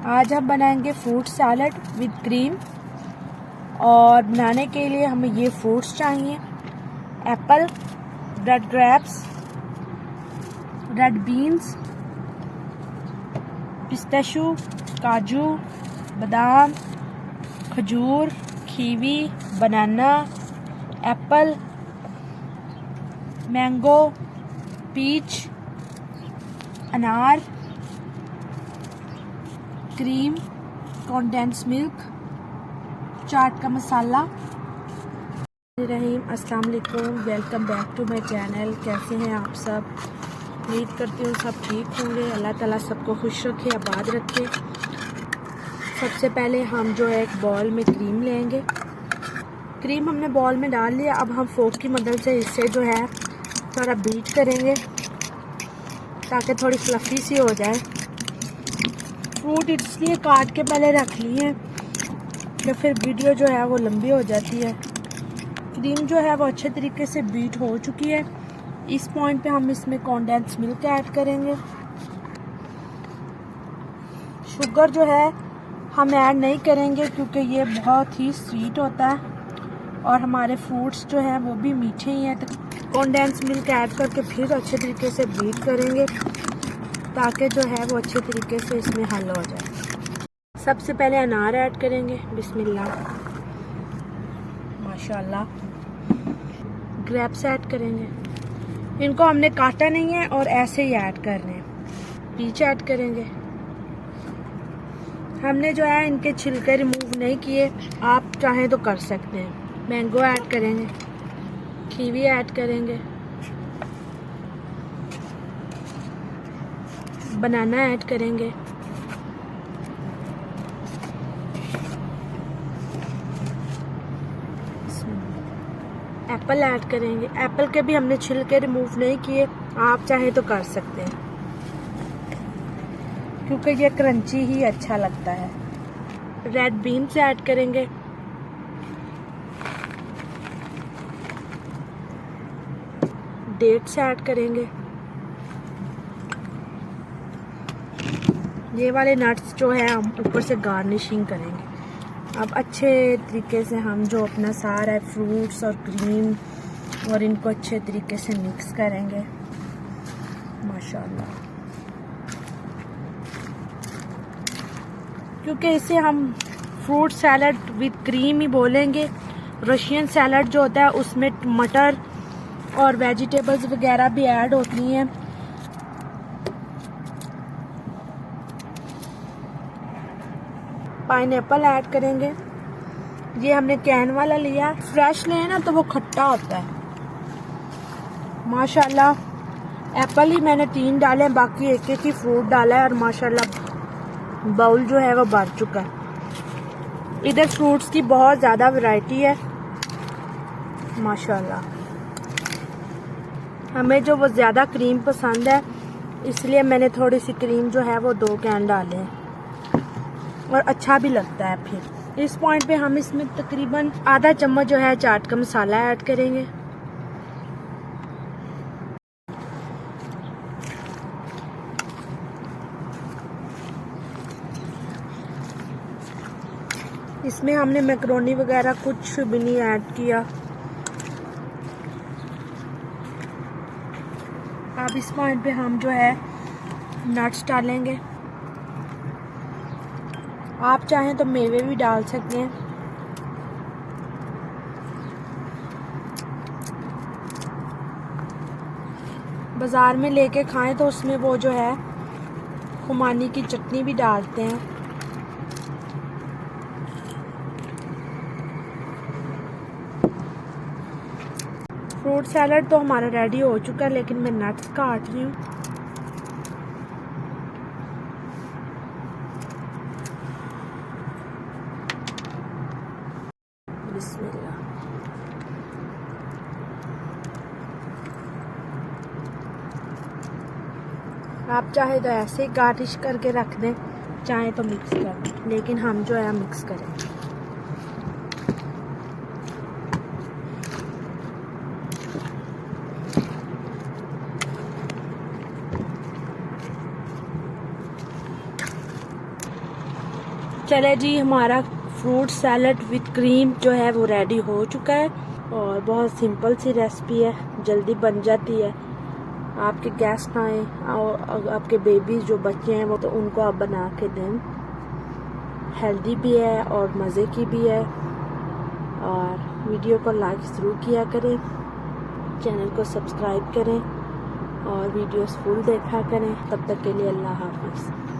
आज हम बनाएंगे फ्रूट सैलड विद क्रीम। और बनाने के लिए हमें ये फ्रूट्स चाहिए: apple, red grapes, red beans, pistachio, काजू, बादाम, खजूर, kiwi, banana, apple, mango, peach, अनार, क्रीम, कंडेंस मिल्क, चाट का मसाला। रहीम, अस्सलाम वालेकुम, welcome back to my channel. कैसे हैं आप सब? उम्मीद करती हूँ सब ठीक होंगे। अल्लाह ताला सबको खुश रखे, आबाद रखे। सबसे पहले हम जो है एक बॉल में क्रीम लेंगे। क्रीम हमने बॉल में डाल लिया। अब हम फोक की मदद से इससे जो है थोड़ा बीट करेंगे ताकि थोड़ी फ्लफी सी हो जाए। फ्रूट इसलिए काट के पहले रख लिए कि फिर वीडियो जो है वो लंबी हो जाती है। क्रीम जो है वो अच्छे तरीके से बीट हो चुकी है। इस पॉइंट पे हम इसमें कंडेंस मिल्क ऐड करेंगे। शुगर जो है हम ऐड नहीं करेंगे क्योंकि ये बहुत ही स्वीट होता है और हमारे फ्रूट्स जो हैं वो भी मीठे ही हैं। तो कंडेंस मिल्क ऐड करके फिर अच्छे तरीके से बीट करेंगे ताकि जो है वो अच्छे तरीके से इसमें हल हो जाए। सबसे पहले अनार ऐड करेंगे। बिस्मिल्लाह, माशाल्लाह। ग्रेप्स ऐड करेंगे। इनको हमने काटा नहीं है और ऐसे ही ऐड करने हैं। पीच ऐड करेंगे। हमने जो है इनके छिलके रिमूव नहीं किए, आप चाहें तो कर सकते हैं। मैंगो ऐड करेंगे। कीवी ऐड करेंगे। बनाना ऐड करेंगे। एप्पल ऐड करेंगे। एप्पल के भी हमने छिलके रिमूव नहीं किए, आप चाहें तो कर सकते हैं क्योंकि ये क्रंची ही अच्छा लगता है। रेड बीन्स ऐड करेंगे। डेट्स ऐड करेंगे। ये वाले नट्स जो है हम ऊपर से गार्निशिंग करेंगे। अब अच्छे तरीके से हम जो अपना सारा फ्रूट्स और क्रीम और इनको अच्छे तरीके से मिक्स करेंगे। माशाल्लाह, क्योंकि इसे हम फ्रूट सैलड विद क्रीम ही बोलेंगे। रशियन सैलड जो होता है उसमें मटर और वेजिटेबल्स वगैरह भी ऐड होती हैं। पाइनएप्पल ऐड करेंगे। ये हमने कैन वाला लिया। फ्रेश लें ना तो वो खट्टा होता है। माशाल्लाह एप्पल ही मैंने 3 डाले हैं, बाकी एक एक ही फ्रूट डाला है और माशाल्लाह बाउल जो है वो भर चुका है। इधर फ्रूट्स की बहुत ज़्यादा वैरायटी है माशाल्लाह। हमें जो वो ज़्यादा क्रीम पसंद है इसलिए मैंने थोड़ी सी क्रीम जो है वो 2 कैन डाले हैं और अच्छा भी लगता है। फिर इस पॉइंट पे हम इसमें तकरीबन आधा चम्मच जो है चाट का मसाला ऐड करेंगे। इसमें हमने मैक्रोनी वगैरह कुछ भी नहीं ऐड किया। अब इस पॉइंट पे हम जो है नट्स डालेंगे। आप चाहें तो मेवे भी डाल सकते हैं। बाज़ार में लेके खाएं तो उसमें वो जो है खुमानी की चटनी भी डालते हैं। फ्रूट सैलड तो हमारा रेडी हो चुका है, लेकिन मैं नट्स काट रही हूँ। बिस्मिल्लाह। आप चाहे तो ऐसे ही गार्निश करके रख दें, चाहे तो मिक्स कर दें, लेकिन हम जो है मिक्स करेंगे। चले जी, हमारा फ्रूट सैलड विद क्रीम जो है वो रेडी हो चुका है और बहुत सिंपल सी रेसिपी है, जल्दी बन जाती है। आपके गेस्ट आए और आपके बेबी जो बच्चे हैं वो, तो उनको आप बना के दें। हेल्दी भी है और मज़े की भी है। और वीडियो को लाइक ज़रूर किया करें, चैनल को सब्सक्राइब करें और वीडियोस फुल देखा करें। तब तक के लिए अल्लाह हाफिज़।